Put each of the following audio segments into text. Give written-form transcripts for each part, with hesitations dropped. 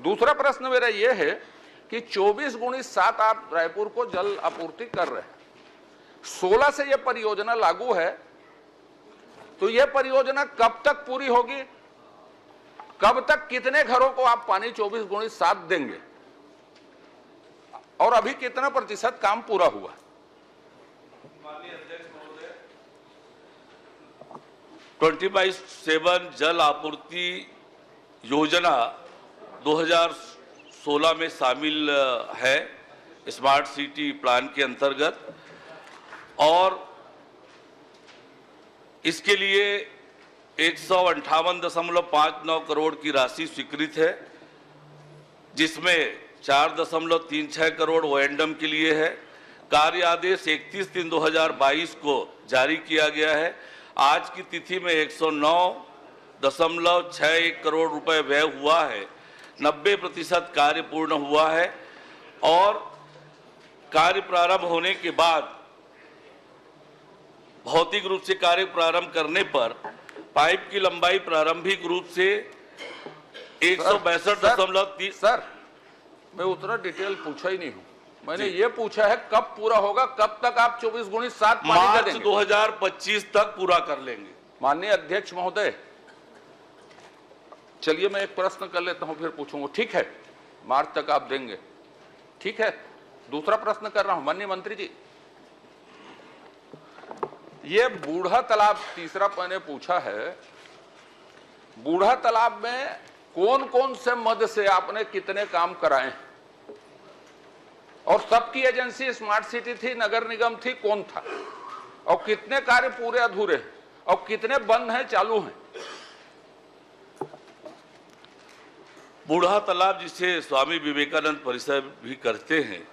दूसरा प्रश्न मेरा यह है कि 24x7 आप रायपुर को जल आपूर्ति कर रहे हैं, 16 से यह परियोजना लागू है, तो यह परियोजना कब तक पूरी होगी? कब तक कितने घरों को आप पानी 24x7 देंगे? और अभी कितना प्रतिशत काम पूरा हुआ? 24/7 जल आपूर्ति योजना 2016 में शामिल है स्मार्ट सिटी प्लान के अंतर्गत, और इसके लिए 158.59 करोड़ की राशि स्वीकृत है, जिसमें 4.36 करोड़ ओएंडम के लिए है। कार्य आदेश 31/3/2022 को जारी किया गया है। आज की तिथि में 109.61 करोड़ रुपए व्यय हुआ है। 90% कार्य पूर्ण हुआ है और कार्य प्रारंभ होने के बाद भौतिक रूप से कार्य प्रारंभ करने पर पाइप की लंबाई प्रारंभिक रूप से 162.30। सर, मैं उतना डिटेल पूछा ही नहीं हूं, मैंने ये पूछा है कब पूरा होगा, कब तक आप 24x7 मार्च 2025 तक पूरा कर लेंगे। माननीय अध्यक्ष महोदय, चलिए मैं एक प्रश्न कर लेता हूं फिर पूछूंगा। ठीक है, मार्च तक आप देंगे, ठीक है। दूसरा प्रश्न कर रहा हूं माननीय मंत्री जी, ये बूढ़ा तालाब, तीसरा मैंने पूछा है, बूढ़ा तालाब में कौन कौन से मद से आपने कितने काम कराए हैं? और सबकी एजेंसी स्मार्ट सिटी थी, नगर निगम थी, कौन था? और कितने कार्य पूरे अधूरे हैं और कितने बंद हैं, चालू हैं? बूढ़ा तालाब, जिसे स्वामी विवेकानंद परिसर भी करते हैं,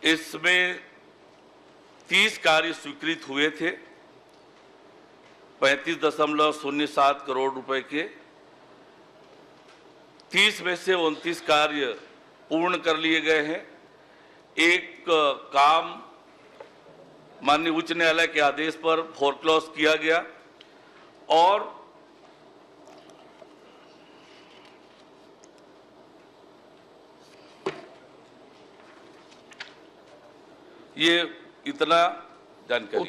इसमें 30 कार्य स्वीकृत हुए थे 35.07 करोड़ रुपए के। 30 में से 29 कार्य पूर्ण कर लिए गए हैं। एक काम माननीय उच्च न्यायालय के आदेश पर फोरक्लोज किया गया और ये इतना जानकारी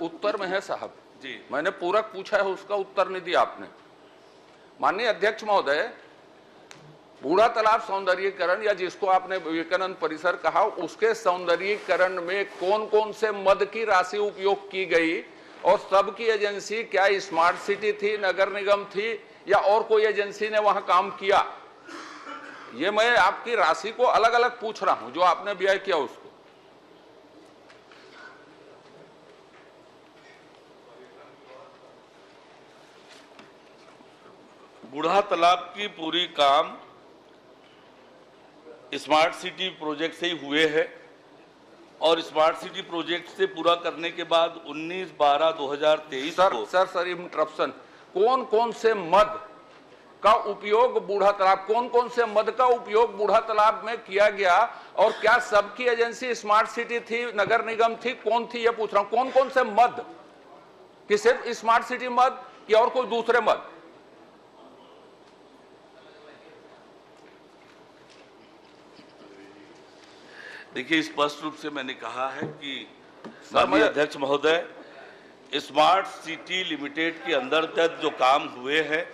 उत्तर में है साहब जी। मैंने पूरक पूछा है, उसका उत्तर नहीं दिया आपने। माननीय अध्यक्ष महोदय, बूढ़ा तालाब सौंदर्यीकरण या जिसको आपने विवेकानंद परिसर कहा, उसके सौंदर्यीकरण में कौन कौन से मद की राशि उपयोग की गई और सबकी एजेंसी क्या स्मार्ट सिटी थी, नगर निगम थी या और कोई एजेंसी ने वहां काम किया? ये मैं आपकी राशि को अलग अलग पूछ रहा हूं, जो आपने व्यय किया उसको। बूढ़ा तालाब की पूरी काम स्मार्ट सिटी प्रोजेक्ट से ही हुए हैं और स्मार्ट सिटी प्रोजेक्ट से पूरा करने के बाद 19/12/2023 को सर इंटरप्शन, कौन कौन से मद का उपयोग बूढ़ा तालाब, कौन कौन से मद का उपयोग बूढ़ा तालाब में किया गया और क्या सबकी एजेंसी स्मार्ट सिटी थी, नगर निगम थी, कौन थी, ये पूछ रहा हूं। कौन कौन से मद, कि सिर्फ स्मार्ट सिटी मद या और कोई दूसरे मद? देखिए, स्पष्ट रूप से मैंने कहा है कि माननीय अध्यक्ष महोदय, स्मार्ट सिटी लिमिटेड के अंतर्गत जो काम हुए हैं,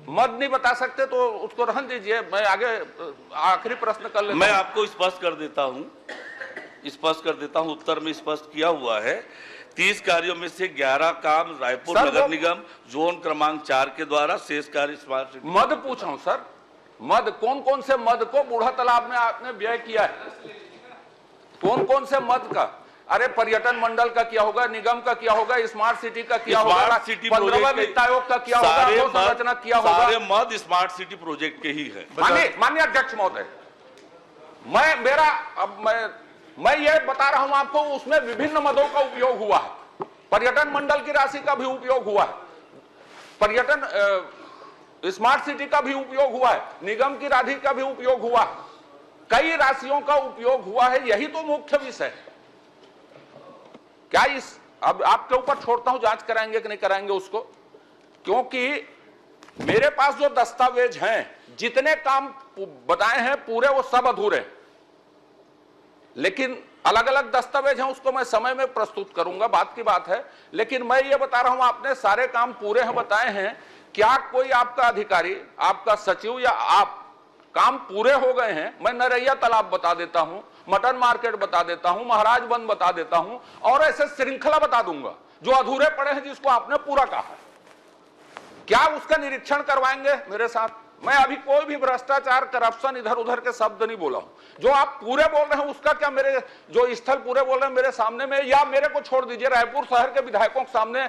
मद नहीं बता सकते तो उसको रहने दीजिए, मैं आगे आखिरी प्रश्न कर लेता हूं। मैं आपको स्पष्ट कर देता हूं, उत्तर में स्पष्ट किया हुआ है। 30 कार्यों में से 11 काम रायपुर नगर निगम जोन क्रमांक 4 के द्वारा, शेष कार्य स्मार्ट सिटी। मद पूछ रहा हूं सर, मद कौन कौन से मद को बूढ़ा तालाब में आपने व्यय किया है? कौन कौन से मद का? अरे पर्यटन मंडल का किया होगा, निगम का किया होगा, स्मार्ट सिटी का किया होगा, 15वां वित्त आयोग का किया होगा, संरचना किया होगा। सारे मद स्मार्ट सिटी प्रोजेक्ट के ही है। माननीय अध्यक्ष महोदय, मैं ये बता रहा हूं आपको, उसमें विभिन्न मदों का उपयोग हुआ है। पर्यटन मंडल की राशि का भी उपयोग हुआ है, पर्यटन स्मार्ट सिटी का भी उपयोग हुआ है, निगम की राशि का भी उपयोग हुआ है, कई राशियों का उपयोग हुआ है। यही तो मुख्य विषय है। क्या इस अब आपके ऊपर छोड़ता हूं, जांच कराएंगे कि नहीं कराएंगे उसको, क्योंकि मेरे पास जो दस्तावेज हैं, जितने काम बताए हैं पूरे, वो सब अधूरे, लेकिन अलग अलग दस्तावेज हैं, उसको मैं समय में प्रस्तुत करूंगा, बात की बात है। लेकिन मैं ये बता रहा हूं, आपने सारे काम पूरे हैं बताए हैं, क्या कोई आपका अधिकारी, आपका सचिव या आप काम पूरे हो गए हैं? मैं नरैया तालाब बता देता हूं, मटन मार्केट बता देता हूं, महाराजबंद बता देता हूं, और ऐसे श्रृंखला बता दूंगा जो अधूरे पड़े हैं, जिसको आपने पूरा कहा है। क्या उसका निरीक्षण करवाएंगे मेरे साथ? मैं अभी कोई भी भ्रष्टाचार, करप्शन, इधर उधर के शब्द नहीं बोला हूं। जो आप पूरे बोल रहे हैं उसका क्या, मेरे जो स्थल पूरे बोल रहे हैं मेरे सामने में, या मेरे को छोड़ दीजिए, रायपुर शहर के विधायकों के सामने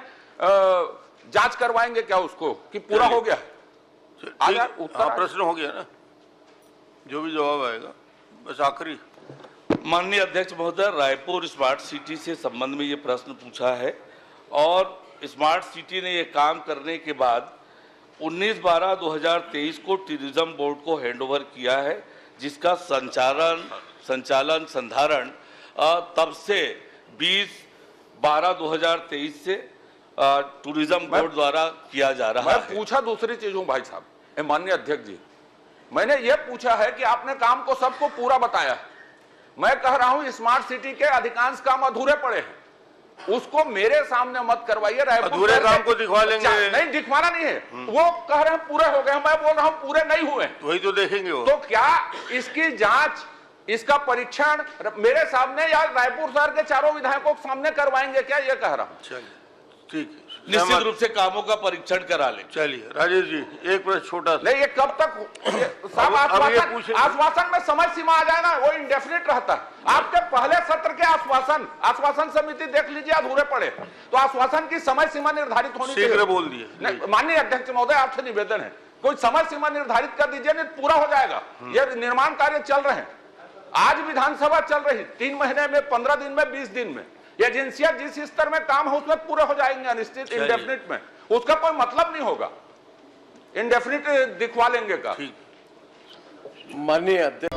जांच करवाएंगे क्या उसको कि पूरा हो गया? प्रश्न हो गया ना, जो भी जवाब आएगा बस आखिरी। माननीय अध्यक्ष महोदय, रायपुर स्मार्ट सिटी से संबंध में ये प्रश्न पूछा है, और स्मार्ट सिटी ने ये काम करने के बाद 19/12/2023 को टूरिज्म बोर्ड को हैंडओवर किया है, जिसका संचालन संधारण तब से 20/12/2023 से टूरिज्म बोर्ड द्वारा किया जा रहा है। मैं पूछा दूसरी चीज हूं भाई साहब, माननीय अध्यक्ष जी, मैंने ये पूछा है कि आपने काम को सबको पूरा बताया है। मैं कह रहा हूं स्मार्ट सिटी के अधिकांश काम अधूरे पड़े हैं, उसको मेरे सामने मत करवाइए। अधूरे काम को दिखवा लेंगे। नहीं, दिखवाना नहीं है, वो कह रहे हैं पूरे हो गए, मैं बोल रहा हूं पूरे नहीं हुए, वही तो देखेंगे वो। तो क्या इसकी जांच, इसका परीक्षण मेरे सामने या रायपुर शहर के चारों विधायकों के सामने करवाएंगे क्या? ये कह रहा हूं। चलिए ठीक है, निश्चित रूप से कामों का परीक्षण करा ले। चलिए राजेश जी, एक प्रश्न छोटा सा। नहीं, ये कब तक साहब आश्वासन में समय सीमा आ जाए ना, वो इंडेफिनिट रहता है। आपके पहले सत्र के आश्वासन समिति देख लीजिए, अधूरे पड़े, तो आश्वासन की समय सीमा निर्धारित होनी चाहिए। शीघ्र बोल दिए। माननीय अध्यक्ष महोदय, आपसे निवेदन है, कोई समय सीमा निर्धारित कर दीजिए, नहीं पूरा हो जाएगा। ये निर्माण कार्य चल रहे हैं, आज विधानसभा चल रही, 3 महीने में, 15 दिन में, 20 दिन में एजेंसियां जिस स्तर में काम है उसमें पूरे हो जाएंगे, अनिश्चित इंडेफिनिट में, उसका कोई मतलब नहीं होगा, इंडेफिनिट दिखवा लेंगे का। माननीय अध्यक्ष।